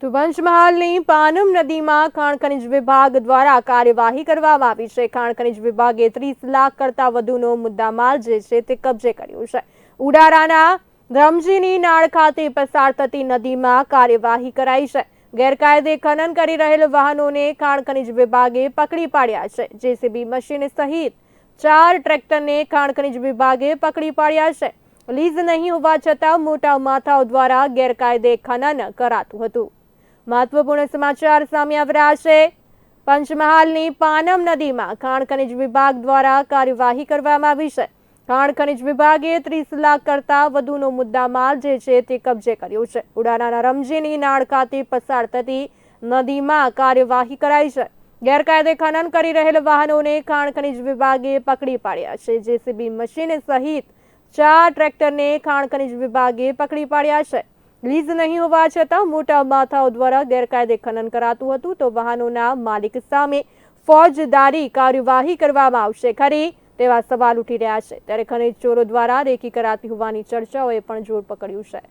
તો પંચમહાલની પાનમ નદીમાં ખાણ ખનીજ વિભાગ દ્વારા કાર્યવાહી કરવામાં આવી છે। ખાણ ખનીજ વિભાગે 30 લાખ કરતાં વધુનો મુદ્દામાલ જે છે તે કબજે કર્યો છે। ઉડારાના રમજીની નાળ ખાતે પસાર થતી નદીમાં કાર્યવાહી કરાઈ છે। ગેરકાયદે ખનન કરી રહેલ વાહનોને ખાણ ખનીજ વિભાગે પકડી પાડ્યા છે। જેસીબી મશીન સહિત 4 ટ્રેક્ટરને ખાણ ખનીજ વિભાગે પકડી પાડ્યા છે। લીઝ નહીં હોવા છતાં મોટા માથાઓ દ્વારા ગેરકાયદે ખનન કરાતું હતું। મહત્વપૂર્ણ સમાચાર સામે આવી રહ્યા છે। પંચમહાલની પાનમ નદીમાં ખાણ ખનીજ વિભાગ દ્વારા કાર્યવાહી કરવામાં આવી છે। ખાણ ખનીજ વિભાગે 30 લાખ કરતાં વધુનો મુદ્દામાલ જે છે તે કબજે કર્યો છે। ઉડારાના રમજીની નાળ ખાતે પસાર થતી નદીમાં કાર્યવાહી કરાઈ છે। ગેરકાયદે ખનન કરી રહેલ વાહનોને ખાણ ખનીજ વિભાગે પકડી પાડ્યા છે। જેસીબી મશીન સહિત 4 ટ્રેક્ટરને ખાણ ખનીજ વિભાગે પકડી પાડ્યા છે। લીઝ નહીં હોવા છતાં મોટા માથાઓ દ્વારા ગેરકાયદે ખનન કરાતું હતું તો વાહનોના માલિક સામે ફોજદારી કાર્યવાહી કરવામાં આવશે ખરી તેવા સવાલ ઉઠી રહ્યા છે। ત્યારે ખનીજ ચોરો દ્વારા રેકી કરાતી હોવાની ચર્ચાઓએ પણ જોર પકડ્યું છે।